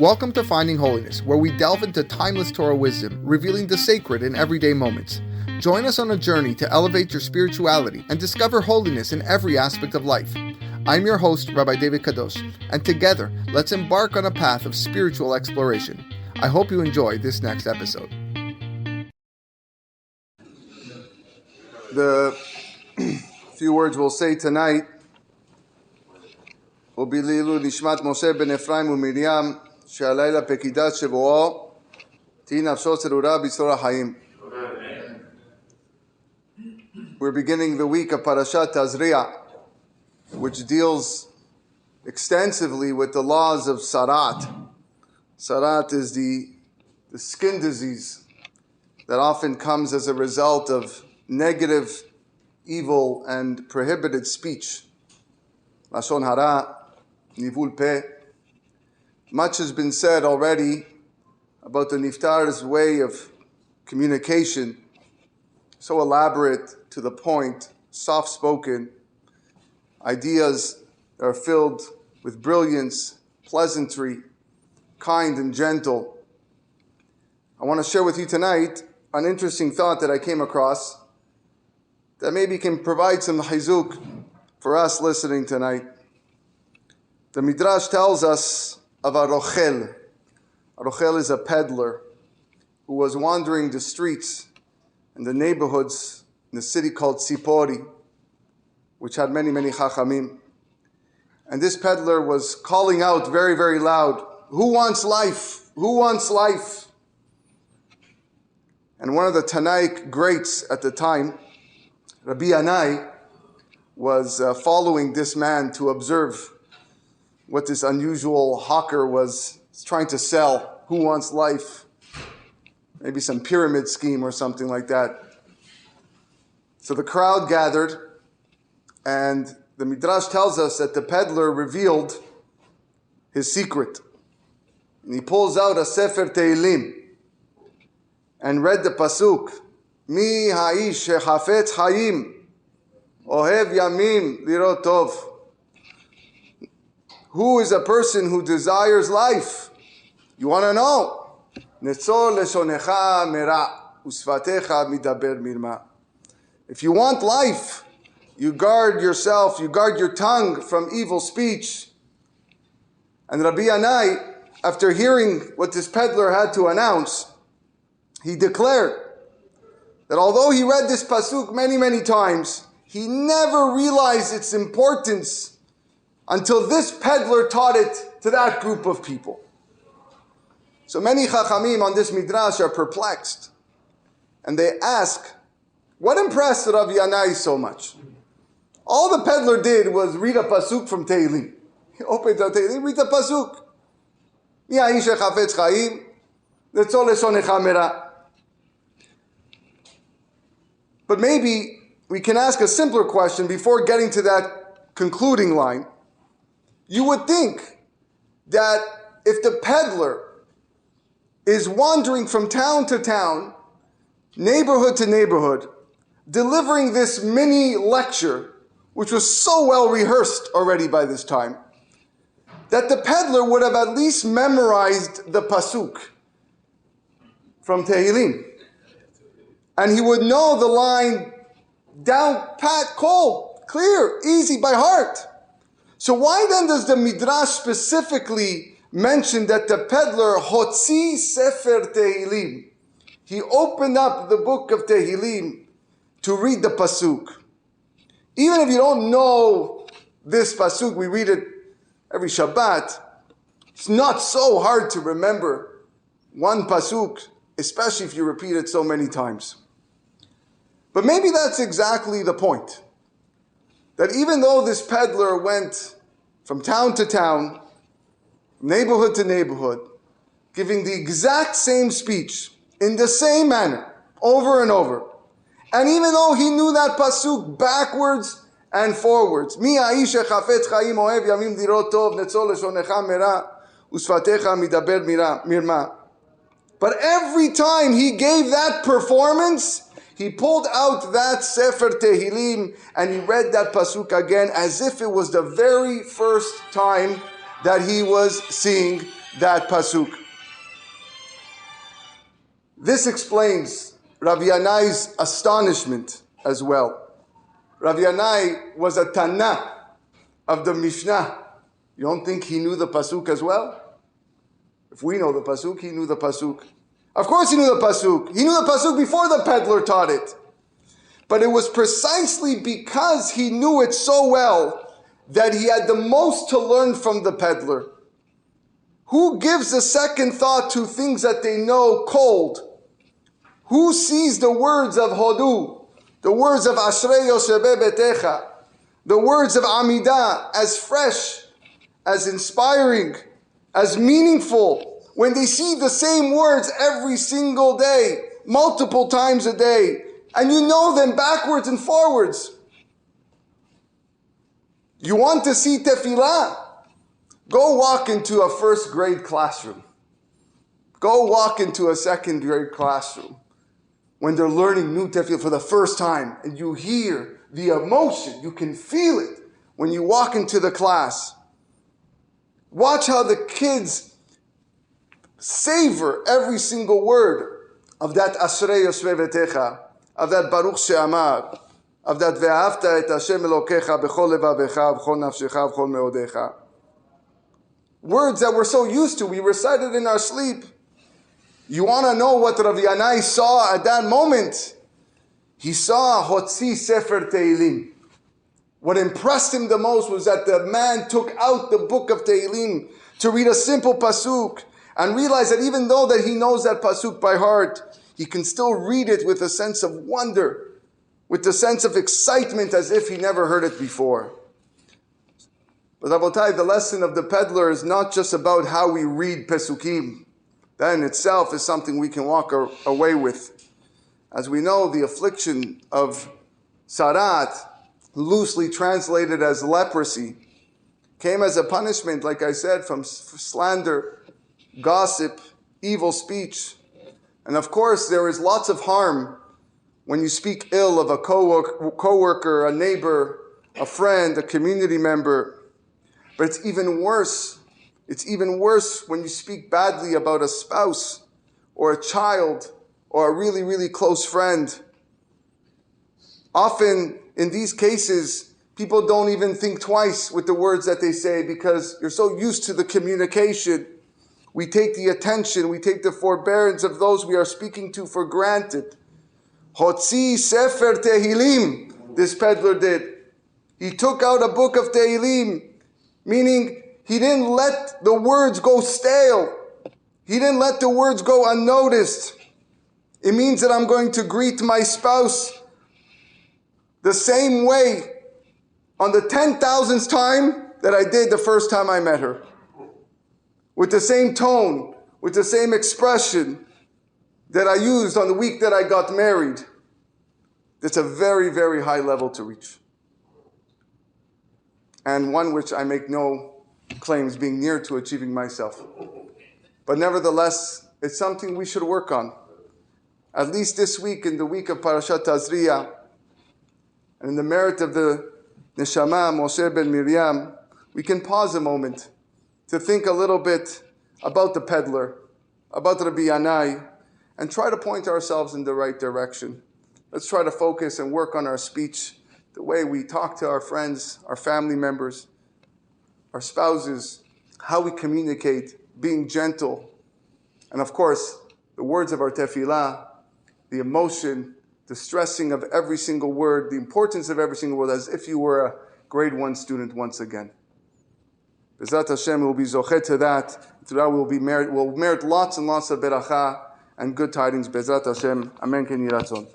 Welcome to Finding Holiness, where we delve into timeless Torah wisdom, revealing the sacred in everyday moments. Join us on a journey to elevate your spirituality and discover holiness in every aspect of life. I'm your host, Rabbi David Kadosh, and together, let's embark on a path of spiritual exploration. I hope you enjoy this next episode. The few words we'll say tonight will be Lilu Nishmat Moshe ben Ephraim u'Miriam she'alayla pekidat shevo'o ti nafsho tzerura b'sor ha'chaim. We're beginning the week of parasha Tazria, which deals extensively with the laws of sarat. Sarat is the skin disease that often comes as a result of negative, evil, and prohibited speech. Lashon hara, nivul peh. Much has been said already about the niftar's way of communication, so elaborate, to the point, soft-spoken, ideas that are filled with brilliance, pleasantry, kind and gentle. I want to share with you tonight an interesting thought that I came across that maybe can provide some chizuk for us listening tonight. The Midrash tells us of a rochel. A rochel is a peddler who was wandering the streets and the neighborhoods in the city called Tzipori, which had many, many chachamim. And this peddler was calling out very, very loud, "Who wants life? Who wants life?" And one of the Tanaic greats at the time, Rabbi Yanai, was following this man to observe what this unusual hawker was trying to sell. Who wants life? Maybe some pyramid scheme or something like that. So the crowd gathered, and the Midrash tells us that the peddler revealed his secret. And he pulls out a Sefer Tehillim and read the pasuk, Mi ha'ish shechafetz chayim, ohev yamim lirot tov. Who is a person who desires life? You want to know? Netzor leshonecha mera, usvatecha midaber mirma. If you want life, you guard yourself, you guard your tongue from evil speech. And Rabbi Yanai, after hearing what this peddler had to announce, he declared that although he read this pasuk many, many times, he never realized its importance until this peddler taught it to that group of people. So many chachamim on this midrash are perplexed, and they ask, what impressed Rabbi Yanai so much? All the peddler did was read a pasuk from Tehillim. He opened the Tehillim, read the pasuk. Mi ha'ish shechafetz chayim, letzor leshonecha mera. But maybe we can ask a simpler question before getting to that concluding line. You would think that if the peddler is wandering from town to town, neighborhood to neighborhood, delivering this mini lecture, which was so well rehearsed already by this time, that the peddler would have at least memorized the pasuk from Tehillim. And he would know the line down pat, cold, clear, easy, by heart. So why then does the Midrash specifically mention that the peddler hotzi sefer Tehillim? He opened up the book of Tehillim to read the pasuk. Even if you don't know this pasuk, we read it every Shabbat, it's not so hard to remember one pasuk, especially if you repeat it so many times. But maybe that's exactly the point. That even though this peddler went from town to town, neighborhood to neighborhood, giving the exact same speech in the same manner, over and over, and even though he knew that pasuk backwards and forwards, Mi ha'ish shechafetz chayim ohev yamim lirot tov, netzor leshonecha mera, usvatecha midaber mirma. But every time he gave that performance, he pulled out that Sefer Tehillim and he read that pasuk again as if it was the very first time that he was seeing that pasuk. This explains Rav Yanai's astonishment as well. Rav Yanai was a Tana of the Mishnah. You don't think he knew the pasuk as well? If we know the pasuk, he knew the pasuk. Of course he knew the pasuk. He knew the pasuk before the peddler taught it. But it was precisely because he knew it so well that he had the most to learn from the peddler. Who gives a second thought to things that they know cold? Who sees the words of Hodu, the words of Ashrei Yoshebe Betecha, the words of Amidah as fresh, as inspiring, as meaningful, when they see the same words every single day, multiple times a day, and you know them backwards and forwards? You want to see tefillah? Go walk into a first grade classroom. Go walk into a second grade classroom when they're learning new tefillah for the first time, and you hear the emotion, you can feel it when you walk into the class. Watch how the kids savor every single word of that Ashrei Yoshvei V'techa, of that Baruch She'amar, of that Ve'ahavta et Hashem Elokecha b'chol levavecha v'chol nafshecha v'chol meodecha. Words that we're so used to, we recited in our sleep. You want to know what Rav Yanai saw at that moment? He saw Hotzi Sefer Tehilim. What impressed him the most was that the man took out the book of Tehilim to read a simple pasuk and realized that even though that he knows that pasuk by heart, he can still read it with a sense of wonder, with the sense of excitement as if he never heard it before. But Rabotai, the lesson of the peddler is not just about how we read pesukim. That in itself is something we can walk away with. As we know, the affliction of sarat, loosely translated as leprosy, came as a punishment, like I said, from slander, gossip, evil speech. And of course, there is lots of harm when you speak ill of a co-worker, a neighbor, a friend, a community member. But it's even worse. It's even worse when you speak badly about a spouse or a child or a really, really close friend. Often, in these cases, people don't even think twice with the words that they say because you're so used to the communication. We take the attention, we take the forbearance of those we are speaking to for granted. Hotzi Sefer Tehilim, this peddler did. He took out a book of Tehilim, meaning he didn't let the words go stale. He didn't let the words go unnoticed. It means that I'm going to greet my spouse the same way on the 10,000th time that I did the first time I met her. With the same tone, with the same expression that I used on the week that I got married. It's a very, very high level to reach. And one which I make no claims being near to achieving myself. But nevertheless, it's something we should work on. At least this week, in the week of Parashat Tazria, and in the merit of the Neshama, Moshe ben Miriam, we can pause a moment to think a little bit about the peddler, about Rabbi Yanai, and try to point ourselves in the right direction. Let's try to focus and work on our speech, the way we talk to our friends, our family members, our spouses, how we communicate, being gentle. And of course, the words of our tefillah, the emotion, the stressing of every single word, the importance of every single word, as if you were a grade 1 student once again. Bezrat Hashem will be zocheh to that. We'll merit lots and lots of beracha and good tidings. Bezrat Hashem. Amen. Ken Yiratzon.